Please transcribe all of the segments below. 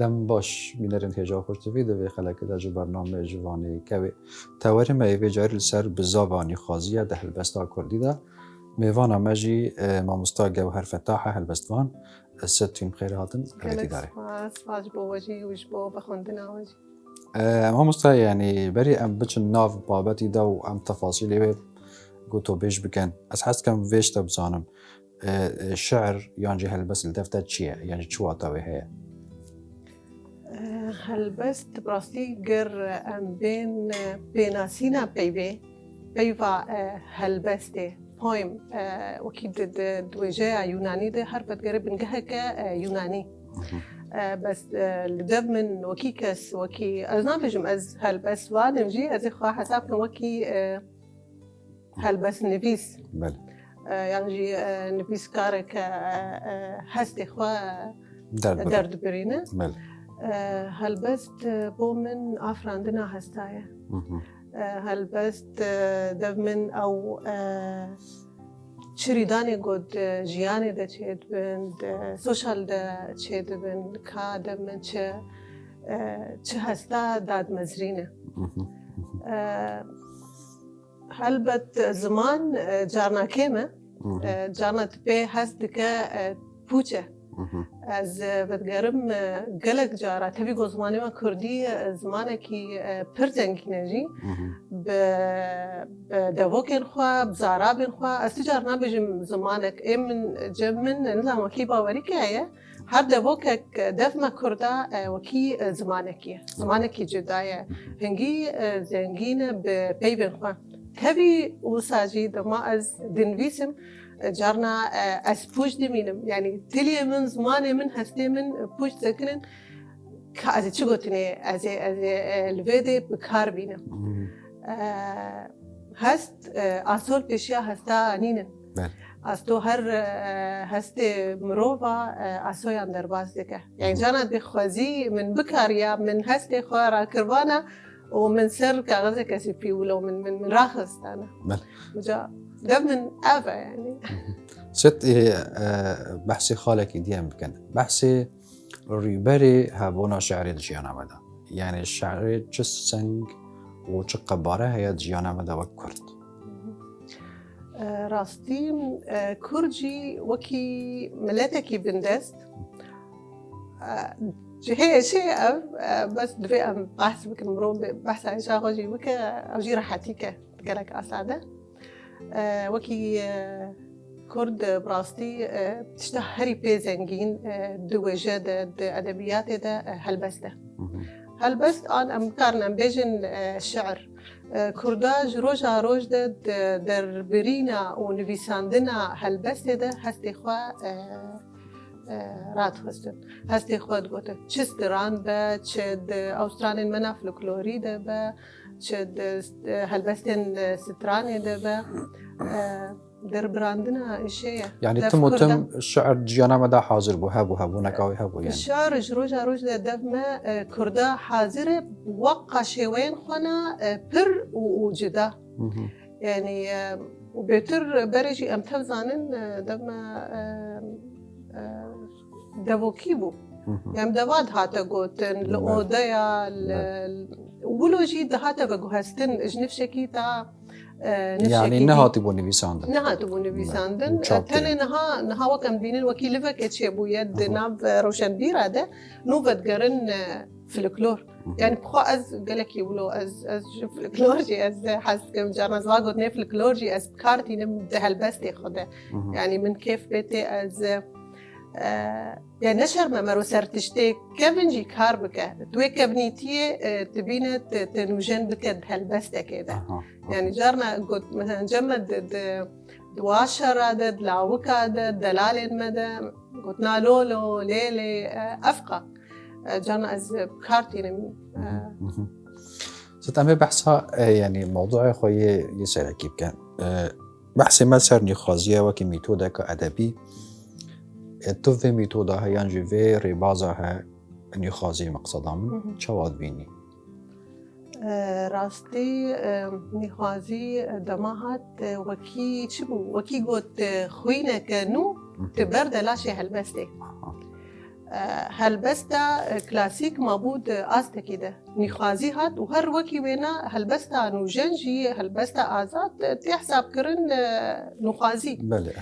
دم باش بینرین هجا خوش دوید و خلک در برنامه جوانی که تواری میوه جاری لسر بزابانی خازیه ده هلبستا کردی ده میوان مجی مامستا گوهر فتاحه هلبستوان ستویم خیره هاتن گلک سپاس با وجی وش با بخوندنا وجی مامستا يعني بري ام بچن ناف بابتي دا و ام تفاصيلي بي قوتو بيش بكن از حس كم فيش تبزانم الشعر يعني هلبس الدفتة تشيه يعني شو عطاوي هي هلبست براستی گر ام بیناسینا پیوا هلبسته پایم وکی دویجه یونانی ده هر بدگره بنگه که یونانی بس لدب من وکی کس وکی از نبجم از هلبس وادم جی از خواه حساب کن وکی هلبس نفیس بله يعني جي نفيس كارك هستي خواه درد برينه بله هلبست بو من عندنا هستايا هلبست دب من او شريداني قد جياني دا تشيد بند سوشال دا تشيد بند كا دب من چه هستا داد مزرينه هلبت زمان جارنا كيمه جارنا تبي هست که پوچه از بدگرم گلک جارا تبی گزمانی ما کردی زمانه کی پرتنگ نجی به دوکن خوا بزارابن خوا از تجارنا بجم زمانك من جم من نظام وکی باوری که هر دوکک دف ما کرده وکی زمانکی جدایه هنگی زنگین به پیبن خوا تبي وساجي دما از دنويسم جارنا از پوش دمينم يعني تلي من زماني من هستي من پوش سكنن كازي تشغوتني از الفيدي بكار بينم هست اصول بشيا هستا نينن استو هر هستی مروفا اسویان در باز دکه يعني جانا بخوازي من بكاريا من هستی خوارا كربانا ومن سر كاغذ كاسبي ولو من راخص انا مجا ده من افا يعني ست بحثي خالك ديان بكن بحثي ريبري هابونا شعري الجيانا مدى يعني الشعري جس سنگ و چه قباره هي جيانا مدى وكرد راستي كرجي وكي ملاتكي بندست هي شيء بس دفي أم بحث بك المرو بحث عن شاغوجي بك أوجي راحتيك تقلك أسعدة وكي كرد براستي تشتهري بيزنجين دوجة أدبيات ده هلبست أنا أمكارنا بيجن الشعر كرداج روج ده در برينا ونفيساندنا هلبست ده هستي خوا رات خستن هستی خود گوته چست ران به چد آسترالین منا فلکلوری ده به چد هلبستن سترانی ده به در براندنا اشیاء يعني تم الشعر جيانا مدى حاضر بو هبو نكاوي هبو يعني الشعر روج ده دفما كردا حاضر وقع شوين خنا بر وجدا يعني وبيتر برجي امتفزانن دفما دووکی بو يعني دواد هاتا قوتن لأودايا ولوجي دهاتا بقو هستن اجنف شكي تا يعني نهاتي بو نبيساندن تاني نها وكم بينن وكيلفك اتشي بو يد ناب روشن بيرا ده نوفت قرن فلكلور يعني بخو از قالك يقولو از فلكلورجي از حس كم جانا زواغوت ني فلكلورجي از كارتي نم هلبستي خده يعني من كيف بيتي از يعني نشر ما مرو سرتشتي كفنجي كار بك توي كبنيتي تبينت تنوجن بك هلبسته كده يعني جارنا قلت مثلا جمد دواشر دد لاوكا دد دلال مدى قلتنا لولو ليلي افقا جارنا از كارتين ست امي بحثها يعني موضوع خوي يسال كيف كان بحث مسر خازيه وكي ميثودا كادبي تو في ميثودا هي يعني في ربازها اني خازي مقصدا من شواد بيني راستی نیخوازی دماهات وکی چی بو وکی گوت خوینه که نو تبرد لاشه هلبسته هلبستا كلاسيك مابود آستا كده نخازي هات وهر وكي وينا هلبستا نوجنجي هلبستا آزاد تحسب كرن نخازي بله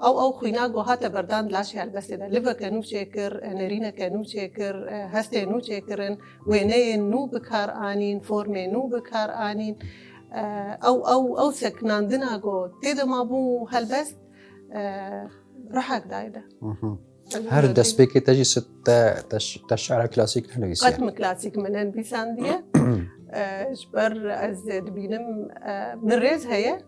او خويناغو هاتا بردان لاشي هلبستا ده لفا كانو شكر نرينا كانو شكر هستي نو شكرن ويني نو بكار آنين فورمي نو بكار آنين او سكناندنا جو تيدا مابو هلبست رحك دايدا هر دستبيكي تجي تشعر كلاسيك نويسيا قدم كلاسيك منن بيساندية جبر از دبينم من ريز هيا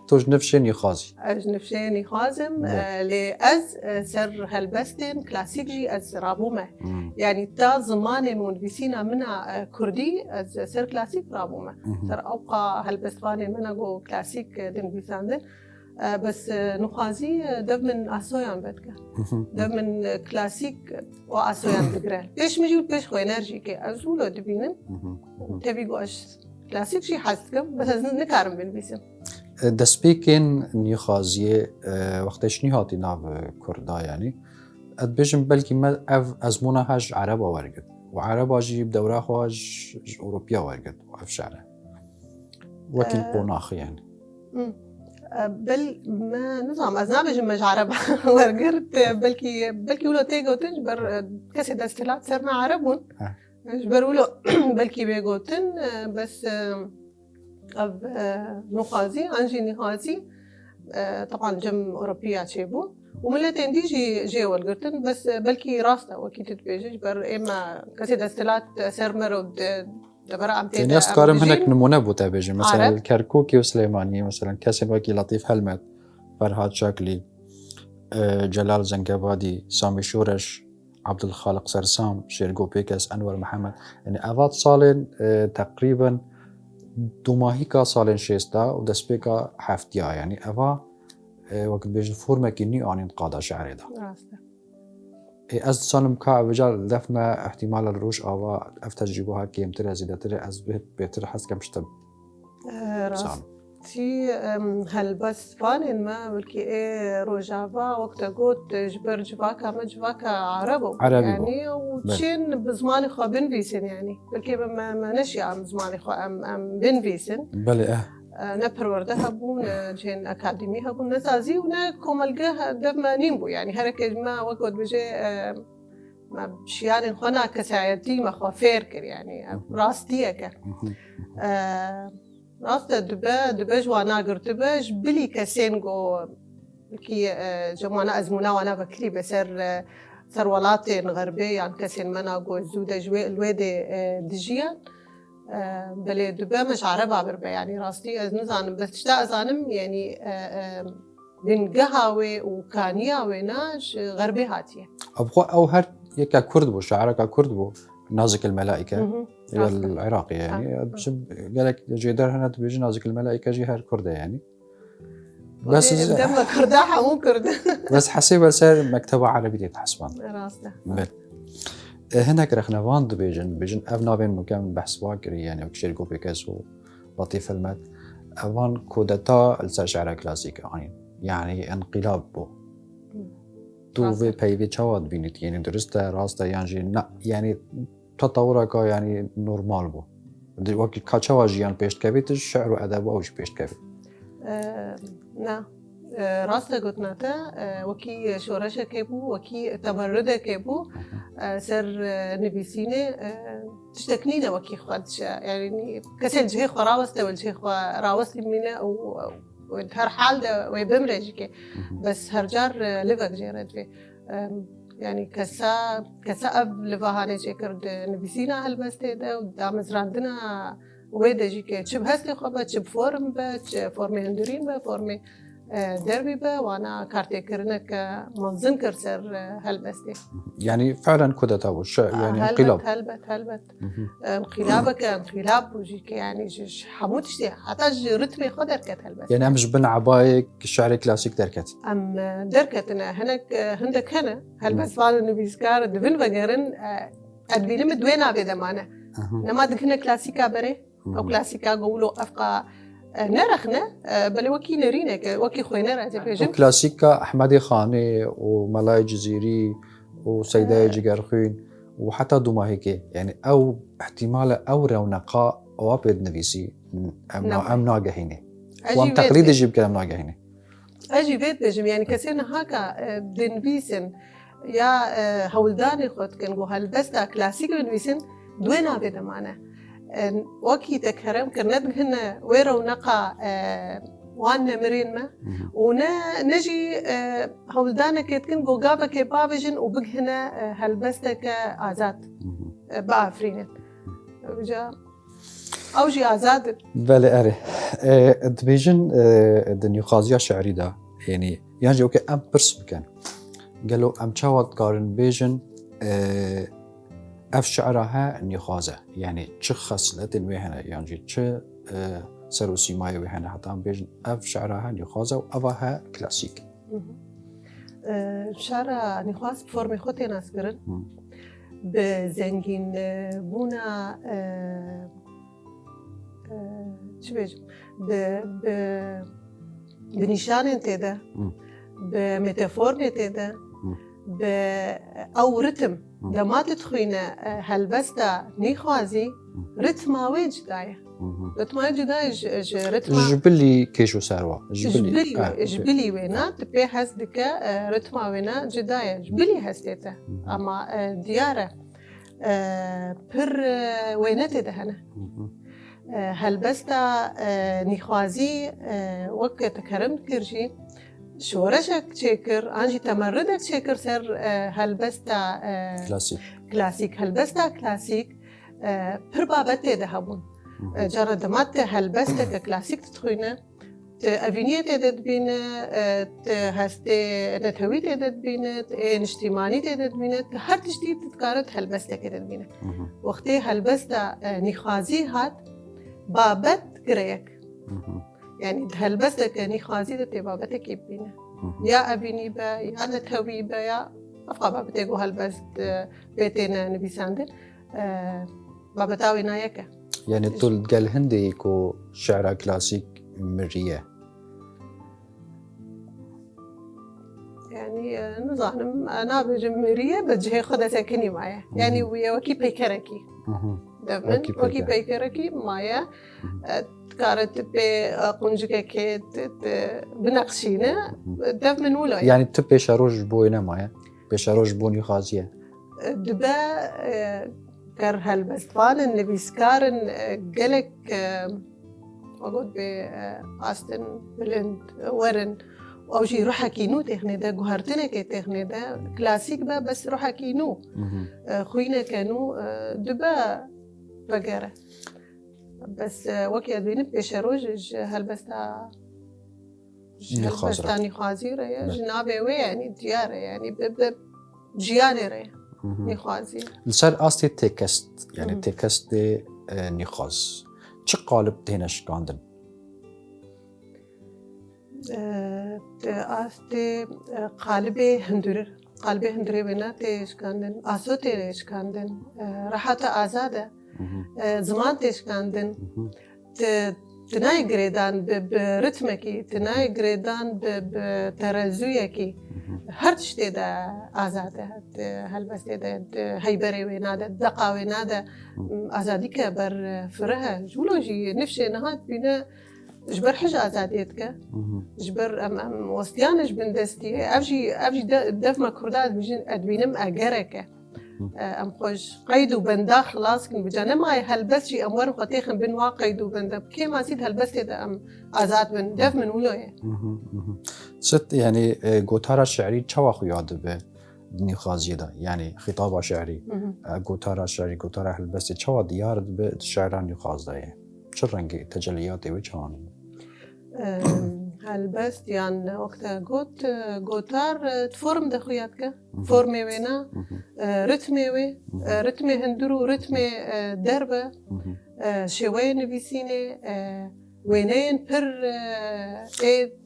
توج نفشين يخازي از نفشين يخازم لأز سر هلبستين كلاسيك جي از رابومة يعني تا زمان منبسينا منا كردي از سر كلاسيك رابومة سر أوقع هلبستواني منا جو كلاسيك دين بيساندن بس نخازي دب من آسويان بدك دب من كلاسيك وآسويان بقرال بيش مجيو بيش خو انرجي كي أزولو دبينن تبي قوش كلاسيك شي حسكم بس نكارم بالبيسم دسبيكين نخازي وقتش نهاتي ناف كردا يعني أدبيجم بلكي ما أزمونا هاج عربا ورقد وعربا جي بدورا خواج أوروبيا ورقد وعف شعره وكين قوناخ يعني بل ما نظام أزنابج مش عرب ورقرت بلكي ولو تيجو تجبر كسي دستلات سرنا عربون جبر ولو بلكي بيجوتن بس أب نخازي أنجي نخازي طبعا جم أوروبية تشيبو وملتين دي جي ورقرتن بس بلكي راستا وكي تتبيجي جبر إما كسي دستلات سرمر يعني أفكارهم هناك نمونة بوتابيجي مثلا الكركوكي وسليماني مثلا كاسن وكي لطيف هلمت فرهاد شاكلي جلال زنقبادي سامي شورش عبد الخالق سرسام شيرغو بيكس أنور محمد يعني أفاد صالين تقريبا دوماهيكا صالين شيستا ودسبيكا حفتيا يعني أفا وقت بيجي فورمة كيني آنين قادة شعري دا از سالم که وجال دفنا احتمال الروش آوا افتجربوها كيم ترى زيادة از بهتر حس كم شتب راستي هل بس فان ما بلكي روجافا وقت قلت جبر جواكا ما جواكا عربي يعني وشين بزمان خو بنفيسن يعني بلكي ما نشي عم زمان خو ام بنفيسن بلى نبر وردها بون جين أكاديميها بون نسازي ونا كوملجها دم نيمبو يعني هرك ما وقت بيجي ما بشيان خنا كساعتي ما خوفيركر يعني راستيك راست دبا جوانا قرتباج بلي كسينجو كي جمانا أزمونا وانا بكري بسر ولاتين غربي يعني كسين منا جو زودة جوي الوادي دجيان بلي دبا مش عربة بربا يعني راستي از نزانم بس تشتا زانم يعني بين قهوة وكانياوي ناج غربي هاتيه أبغى أو هر يكا كرد بو شعرك كرد بو نازك الملائكة إلى العراقي يعني قالك جيدار هنا تبيجي نازك الملائكة جي هر كردة يعني بس دم كرداحة مو كرد بس حسيب سر مكتبة عربية تحسبان راسته هناك رخنوان بيجن أبنا بين مكان بحث واقري يعني وكشيركو بيكاسو لطيف المات أبان كودتا الشعر كلاسيك يعني انقلاب بو تو في بيفي تشواد بينت يعني درسته راسته يعني تطورك يعني نورمال بو وقت كاتشواجي يعني بيشت كافيت الشعر وأدب أوش بيشت كافيت نعم راسته قطناتا وكي شورشة كيبو وكي تبردة كيبو سر نبيسيني تشتكنينا وكي خدش يعني كسل جهي خو راوسته والجهي خو راوستي منه وهر حال ده ويبمرجك بس هرجار لفك جيرد في يعني كسا أب لفهاني جيكرد نبيسينا هالبسته ده ودام زراندنا ويدا جيكي تشب هستي خو تشب فورم فورمي هندورين فورمي دربي با وانا كارتي كرنك منظم كرسر هالبستي يعني فعلا كده تابوش يعني انقلاب هلبت انقلابك انقلاب وجيك يعني حموتش حتى رتبي خدر كت هلبت يعني مش بن عبايك الشعر كلاسيك دركت ام دركتنا هناك هندك هنا هلبس فالو نبيسكار دبن بغيرن ادبينم دوينا بدمانه نما دكنا كلاسيكا بري او كلاسيكا قولوا افقا نرخنا بل وكي نرينك وكي خوينا راجع بيجم كلاسيكا أحمد خاني وملاي جزيري وسيدة جيجرخين وحتى دوما هيك يعني أو احتمال أو رونقاء أو بيد نفيسي أم ناقهيني وأم تقليد يجيب كلام ناقهيني أجي بيت بجم يعني كثيرنا هكا بدن بيسن يا هولداني خود كنقو هالبستا كلاسيك بنبيسن دوينا بيدا معنا وكي تكرم كرنت هنا ويرو نقا وانا مرين ما ونجي هولدانا كيت كنقو قابا كي بابجن وبق هنا هالبستا كآزاد بافرينت وجا أوجي آزاد بله أري دبيجن دنيو خازية شعري دا يعني أوكي أم برس بكن قالوا أم تشاوت قارن بيجن أف شعرها نيخازة يعني چه خصلت ويهنا يعني چه سروسي ماي ويهنا حتى أم بيجن أف شعرها نيخازة وأفها كلاسيك شعرها نيخاز بفورمي خوتي ناس كرن بزنجين بونا چه بيجم بنشان تيدا بميتافور تيدا أو رتم لما تدخلنا هالبستا نيخوازي رتماوي جداية رتماوي جداية رتما جبلي كيشو ساروا جبلي وينا تبي هسدك رتماوينا جداية جبلي هستيتا أما ديارة بر وينتي دهنا هالبستا نيخوازي وقت تكرمت كرجي شورشك تشكر أنجي تمردك تشكر سر هالبستا كلاسيك هالبستا كلاسيك بربابتي دهبون جرى دمات هالبستا كلاسيك تدخلنا أفينية تدد بينا هستي نتهوي تدد بينا نجتماعي تدد بينا هر تجديد تذكارت هالبستا تدد بينا وقتي هالبستا نيخوازي هات بابت قريك يعني هالبستا نيخوازي دتي بابتك يبينا يا أبيني با يا نتهوي با يا أفقا بابتك هالبست بيتنا نبي ساندن بابتاوي نايكا يعني طول قال هندي كو شعر كلاسيك مرية يعني نظام أنا بجمهورية بجهي خدا ساكني معايا يعني ويا وكي بيكركي دفن وكي بيكركي معايا كارت بقنجك كيت بنقشينا دفن ولا يعني تبي شروج بوينا معايا بشروج بوني خازية دبا كر هالبستفان النبي سكارن قلك أقول بأستن بلند ورن أو شيء روح كينو تخنده جوهرتنا كتخنده كلاسيك بس روح كينو خوينا كانوا دبا بقرة بس وكي أدوين بيشروج هالبستا هالبستاني خازيرة جنابه وي يعني ديارة يعني بجيانة رأي نخازي لسر أستي تكست يعني تكست دي نخاز چه قالب تهنش كاندن؟ أستي قالبي هندري بنا تيش كاندن أسو تيش كاندن راحة آزادة زمان تيش كاندن تناي جريدان برتمكي تناي جريدان بترازويكي هر شيء ده آزاده هالبس ده هيبري ويناده دقة ويناده آزادي كبر فرها جولوجي نفسي نهاد بينا جبر حاجة آزاديتك جبر أم وصليانش بندستي أبجي دف ما كردات بيجين أدبينم أجرك أم خوش قيدو بندا خلاص كن بجانا ما هالبس شيء أمور قتيخن بنوا قيدو بندا كي ما سيد هالبس ده أم آزاد من دف من ولاية ست يعني جوتارا شعري تشوا خياد به دني خازيدا يعني خطاب شعري جوتارا شعري جوتارا هالبس تشوا ديار بشعران خازدا شو رنج تجليات وجهان هالبس يعني وقتها جوتار تفورم دخوياتك فورمي وينا رتمي وي رتمي هندرو رتمي دربة شوي نبيسيني وينين بر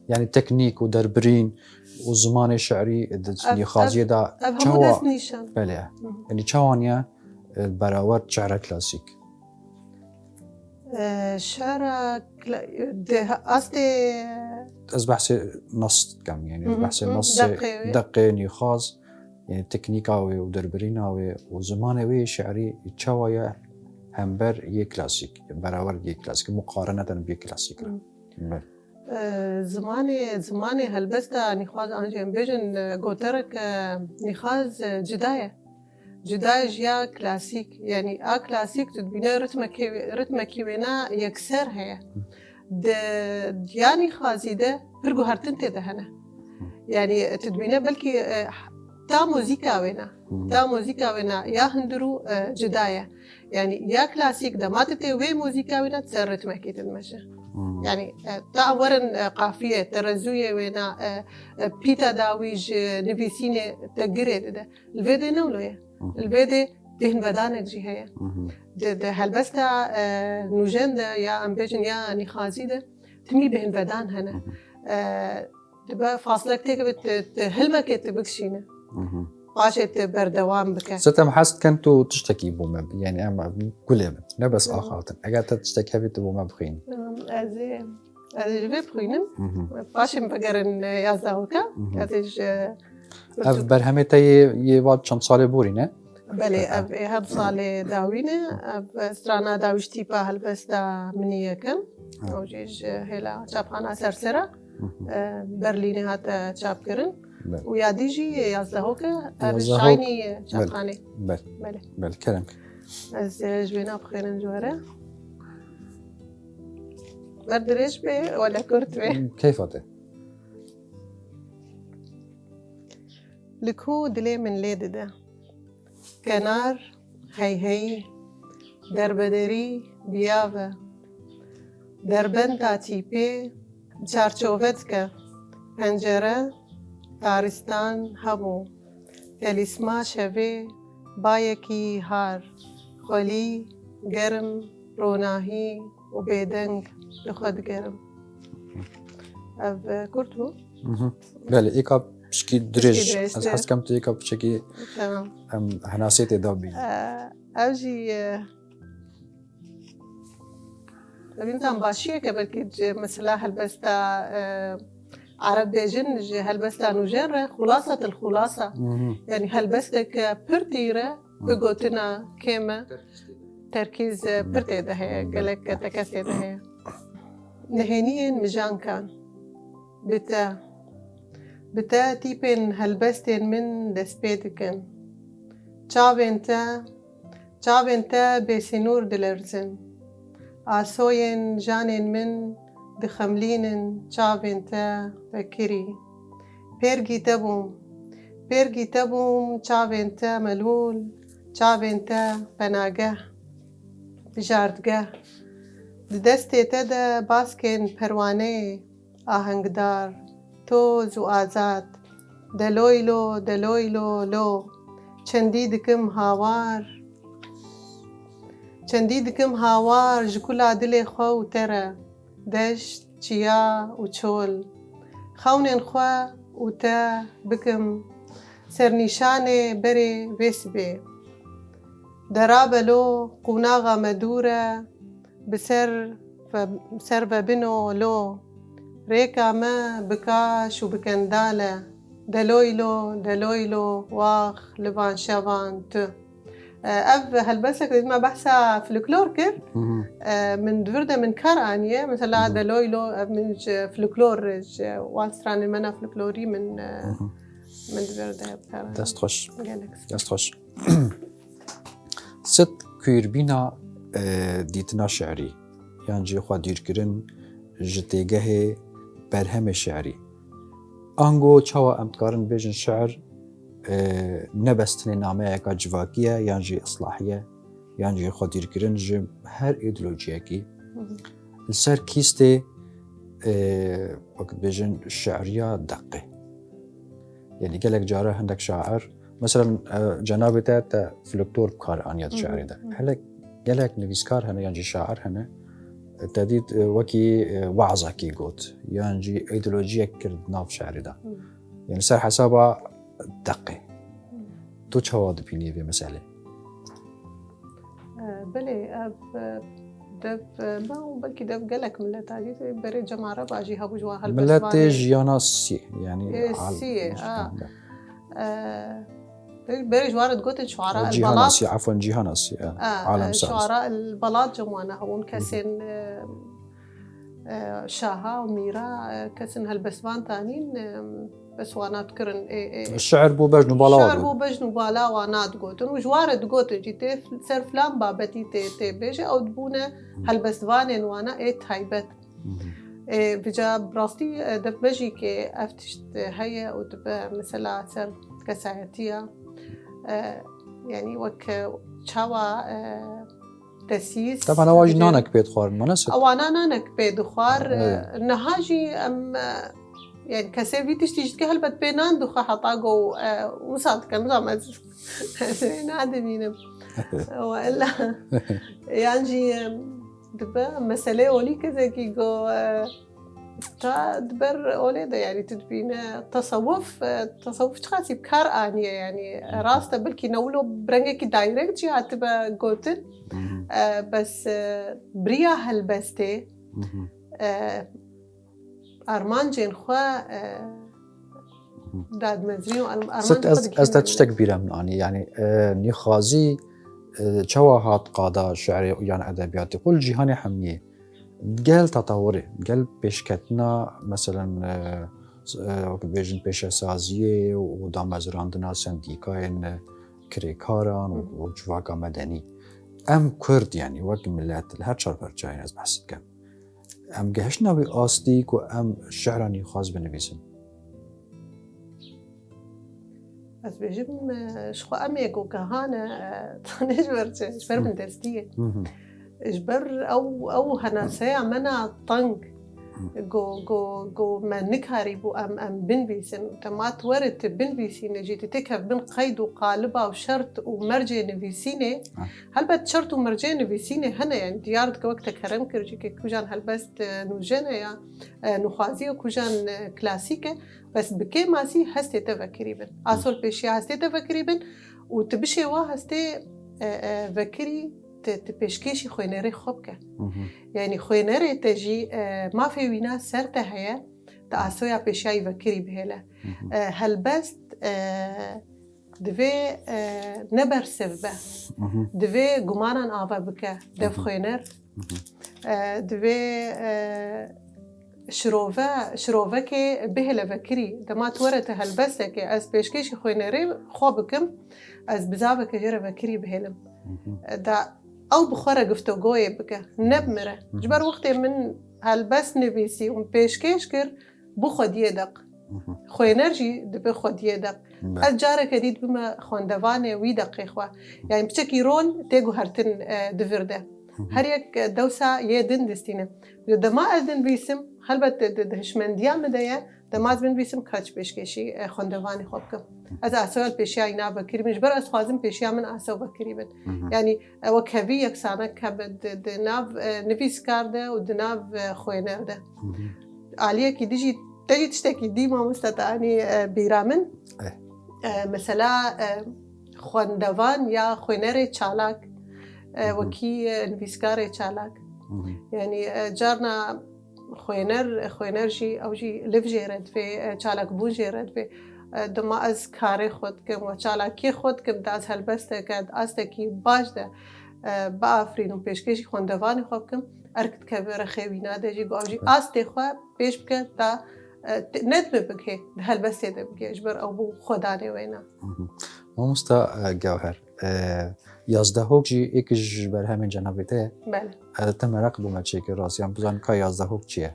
يعني تكنيك ودربرين وزمان شعري دني خازية دا تشوا بله يعني تشوانيا براور شعر كلاسيك شعر قصدي از بحث نص كم يعني از بحث نص دقي. دقي نخاز يعني تكنيكاوي ودربريناوي وزمانوي شعري يتشاوية همبر يه كلاسيك برابر يه كلاسيك مقارنة بيه كلاسيك زماني هلبستا نخاز أنجم بيجن قوترك نخاز جداية جيا كلاسيك يعني كلاسيك تدبينا رتمك وينا يكسر هي يعني خازي ده برجو هرتن تدهنا يعني تدبينا بلكي تا موزيكا وينا يا هندرو جداية يعني يا كلاسيك ده ما تتوي موزيكا وينا تسر رتمك تدمشي يعني تا ورن قافية ترزوية وينا بيتا داويج نبيسيني تقريد ده الفيدي نولوية الفيدي دهن بدانك جي هي ده هلبستا نوجين ده يا أمبيجن يا نخازي ده تمي بهن بدان هنا تبقى فاصلك تيك هلمك تبكشينه قاشت بردوام بك ستم حست كنتو تشتكي بوما يعني أما كل لا بس آخرتن أجا تشتكي بيت بوما بخين أزي جبت بخينم قاشم بقرن يازاوكا أزيج أف برهمتي يواد شن صالي بورينه بله أب هاد صالي داوينه أب سترانا داوشتي با هلبستا مني كم أوجيج هلا شابخانا سرسرة برليني هات شابكرن ويا ديجي يازدهوكا شايني شابخاني بل كلام از جوينا بخيرن جوهرة بردريش بي ولا كرت بي كيف أنت؟ لكو دلي من ليد ده كنار هي دربدري بيافا دربن تاتيبي چارچوفتك پنجره تارستان هبو تلیسما شوه بایکی هار خلی گرم روناهی و بیدنگ بخود گرم او کرتو؟ بله ایکا بشکی درج از حس کم تو ایکا بشکی هناسیت دابی او جی بینتان باشیه که بلکه مثلا هلبستا عرب بيجن هلبستا نجرة خلاصة الخلاصة يعني هلبستك برتيرة بقوتنا كيما تركيز برتي ده هي قالك تكسي ده هي نهينيين مجان كان بتا تيبين هلبستين من دسبيتكن چاوين تا بسنور دلرزن آسوين جانين من دخملين چاوين تا بكري بيرجي تبوم چاوين تا ملول چاوين تا بناگه بجاردگه دستي تدا باسكن پروانه آهنگدار توز و آزاد دلويلو لو چندی دكم هاوار جكولا دلي خو ترى دشت چیا و چول خونن خوا و تا بکم سرنیشان بری ویسبه درابلو قوناغا مدوره بسر و بنو لو ريكا ما بكاش و بكنداله دلويلو واخ لبان شابان تو أب هلبسك ما بحثها فلكلور كيف من دفرده من كار آنية مثلا دلويلو من فلكلور وانستران المنا فلكلوري من دفرده بكار دست خوش ست كيربينا ديتنا شعري يعني جي خوا ديركرن جتيجه برهم شعري أنغو چاوا امتكارن بيجن شعر نبستني نامه اكا جواكيه يعني جي اصلاحيه يعني جي خدير كرن جي هر ايديولوجيا كي السر كيستي وقت بيجن الشعريه دقه يعني قالك جاره عندك شاعر مثلا جنابه تا فلكتور بكار انيات شعري ده هلا قالك نفيسكار هنا يعني جي شاعر هنا تديد وكي وعظه كي قوت يعني جي ايديولوجيا كرد ناف شعري ده يعني سر حسابه دقي تو چه واد بینی به مسئله؟ بله دف ما و بەکی دەف گەلک ملەتاجی بەرێ جەمارە باژی هەبوو جوان ملت ژیانە سی يعني سیه بري جوارد قلت شعراء جيهان البلاط آسيا عفوا جيهان آسيا عالم سادس شعراء البلاط جموانا هون كسن شاها وميرا كسن هالبسوان تانين بسوانا تكرن الشعر بو بجنو بالا الشعر بو بجنو بالا وانات قوتن وجوارد قوت جيتي سر فلان بابتي تي بيجي او دبونا هالبسوان وانا تايبت بجا براستي دبجي كي افتشت هيا وتبقى مثلا سر كسايتيا يعني وك شاوا تسيس طبعا اواج نانك بيت خوار مناسب اوانا نانك بيت خوار نهاجي ام يعني كسيفي تشتيجت كهلبت بينان دخا حطاقو وصاد كم زعما نادي مينم والا يعني دبا مسألة أولي كذا كيجو تدبر أولي ده يعني تدبينا تصوف تخاسي بكار آنية يعني راسته بلكي نولو برنجك دايركت جي هتبقى قوتن بس بريا هالبستي أرمان جين خوا داد مزري وأرمان ست از تشتك بيرم يعني نخازي جواهات قادا شعري يعني أدبياتي كل جهان حمية قال تطوري قال بيشكتنا مثلا بيجن بيشة سازية ودامزراندنا سنديكاين كريكاران وجواقا مدني أم كرد يعني وقت ملات لهر شار برجاين از بحث كم أم قهشنا بأصديك وأم شعراني خاص بنفيسن از بيجم شخو أميقو كهانا تانيش برجا شبر من دستية إجبر أو هناسيا منا طنق جو ما نكهري بو أم بنفيسن تمات ورد بنفيسين جيتي تكهف بن قيد وقالبة وشرط ومرجع نفيسينه هل بد شرط ومرجع نفيسينه هنا يعني ديارتك وقت كرم كرجي كوجان هل بس نوجنا يا نخازي وكوجان كلاسيكة بس بكي ماسي هستي تفكري بن أصل بشي هستي تفكري بن وتبشي هستي فكري تبشكيشي خوينري خوبك يعني خوينري تجي ما في وينا سرته هي تأسويا بشي فكري بهلا هل بس دفي نبر سببه دفي قمانا آفا بك دف خوينر دفي شروفه كي بهلا فكري دما تورته هل بس كي از بشكيشي خوينري خوبكم از بزابك جرى فكري بهلم دا أو بخورة قفتو قوي بك نبمرة جبر وقتي من هالبس نبيسي ومبيشكيش كر بخد يدق خوي نرجي دبي خد يدق الجارة كديد بما خوندواني ويدق إخوة يعني بشكي رول تيجو هرتن دفرده هريك دوسا يدن دستينه دما أذن بيسم هلبت دهشمنديا مدايا دماز بن بيسم كاتش بيشكيشي خوندواني خوبكم از أسوال بيشيا ينا بكري مش بر أسخازم بيشيا من أسو بكري بن يعني وكبي يكسانه كبد دناف نفيس كارده ودناف خوينر ده عليه كي تجي تشتكي ديما مستطعني بيرامن مثلا خوندوان يا خوينري تشالاك وكي نفيسكاري تشالاك يعني جارنا خوينر جي أو جي لف جيرد في تشالاك بون جيرد في دما از کاری خود کم و چالاکی خود کم داز هلبسته کد آستکی باش ده با آفرین و پیشکشی خوندوانی خوب کم ارکت کبیر خوینا ده جی گویی آستی خو پیش بکن تا ندم بکه ده هلبسته ده بکه اجبر او بو خدانه وینا. ماموستا جوهر یازدهوک جی ایکش بر همین جنابیته. بله. تمرق بوم چه که راستی بزن که یازدهوک چیه؟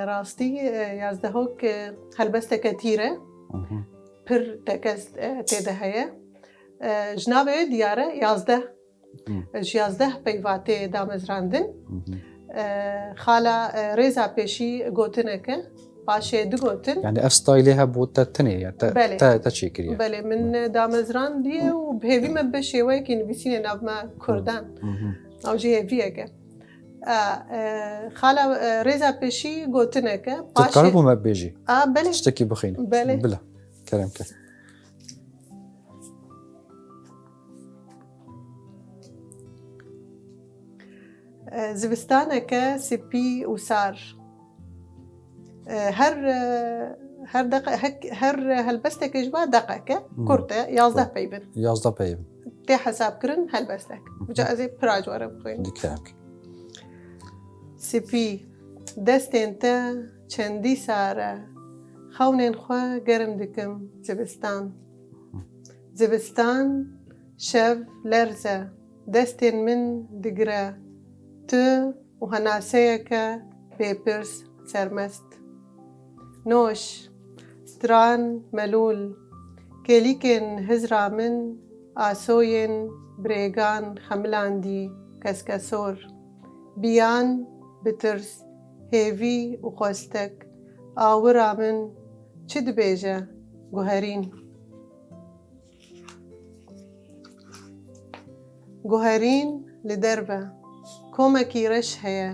راستی یازدهوک هلبسته کتیره پر تکست تدهیه جنابه دیاره یازده پیواته دامزراندن خالا رضا پیشی گوتنه که باشه دو گوتن يعني افستايلها بود تتني تا تشيكريا بله من دامزران دي وبهيفي ما بشي ويكين بيسين نابما كردان او جي هيفيه که خالا رضا پیشی گوتنه که باشه تقربوا ما بيجي بله تشتكي بخين بله كلامك زبستانك سپی و سار هر دقه هر هلبستك جوا دقه كرته 11 بيبن 11 پیبن تي حساب كرن هلبستك وجا براج ورا بخوين دیکرک سپی دستین تا چندی ساره خونین خوا گرم دکم زبستان شب لرزه دستین من دگره تو و هناسه که بیپرس سرمست نوش ستران ملول کلیکن هزرا من آسوین بریگان خملاندی کسکسور بیان بترس هیوی و خواستک آورا من چه دبیجه گوهرین لدربه کومکی رش هیا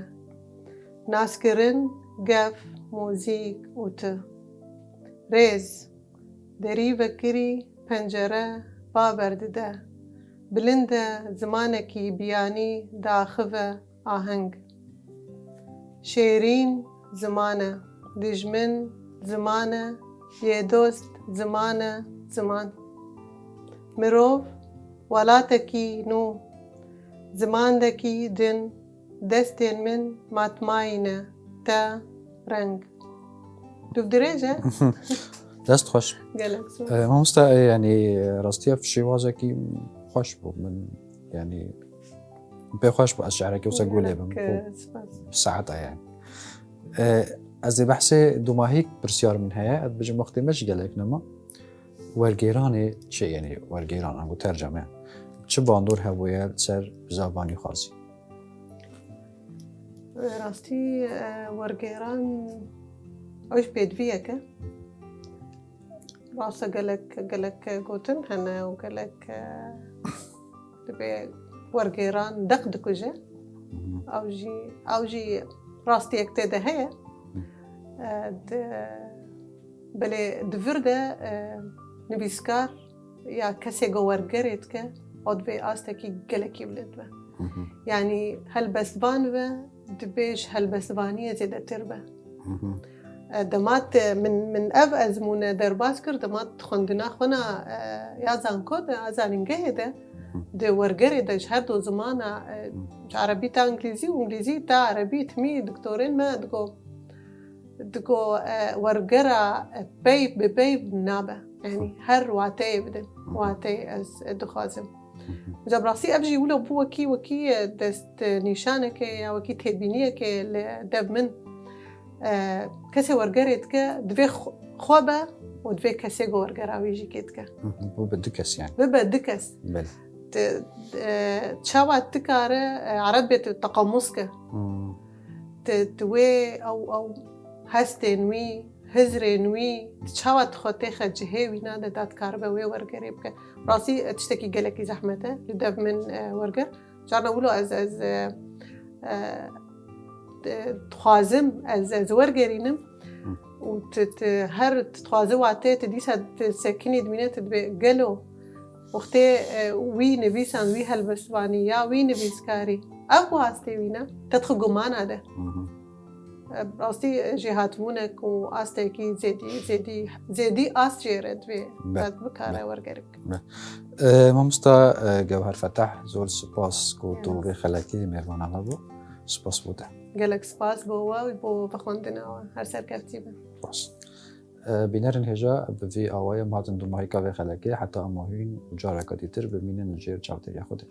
ناسکرن گف موزیک و تو ریز دری وکری پنجره بابردده بلنده زمانکی بیانی داخوه آهنگ شیرین زمانه دجمن زمانه یه دوست زمانه زمان مروف ولاتکی نو زماندکی دن دستین من ماتماینه تا رنگ دوف درجه دست خوش گلک سو ما مستا يعني راستيها في شوازة كي خوش بو من يعني بخوش بو أشعرك وسقولي بساعتها يعني از بحث دوماهيك برسيار من هيا بجي مختمش قالك نما ورقيراني چه يعني ورقيران أنقو ترجمة چه باندور هوية سر زباني خاصي راستی ورقيران اوش بيدفيك راسا قالك قوتن هنا وقالك تبي ورقيران دقدقو جا او جي راستي اكتاده هي بلي دفرده نبيسكار يا كسي جو ورقريتك او دبي استكي قالك يبلدبه يعني هالبسبان دبيش هالبسبانيه زيادة تربه دمات من اف ازمونه درباس كر دمات خوندنا خونا يا زانكود ازانينجه ده ده ورقري ده هردو زمانه عربي تا انجليزي وانجليزي تا عربي تمي دكتورين ما دقو ورقرا بيب نابه يعني هر واتي بدن واتي از دخازم جاب راسي ابجي ولا بو وكي دست نيشانك يا وكي تبينيك لدب من كسي ورقريتك دفي خوبه ودفي كسي ورقراوي جيكيتك بدكس يعني بدكس بل تشاوات تكاره عربية تقمصك توي او هستنوي هزرنوي تشاوات خوتيخه جهوي ناده دات كاربه وي ورقريبك راسي تشتكي قالك زحمته لدب من ورقر جارنا ولو از تخازم از ورقرينم هر تخازو عتي تديسه تسكني دمينات قالو وقتی وی نویسان وی هلبسوانی یا وی نویسکاری ابو هستی وینا تدخل گمان ده راستی جهاتونک و آسته کی زیدی آست جرد وی داد بکاره ورگرک ما مستا جوهر فتح زور سپاس کو تو به خلاکی مهربان الله بو سپاس بوده گلک سپاس بو و بو بخوندنا هر سرکفتی به باش بینرن هجا به وی آوای مهاتن دومایی که خلاکی حتی اماهین و جارکاتی تر ببینن جیر چاوتری خوده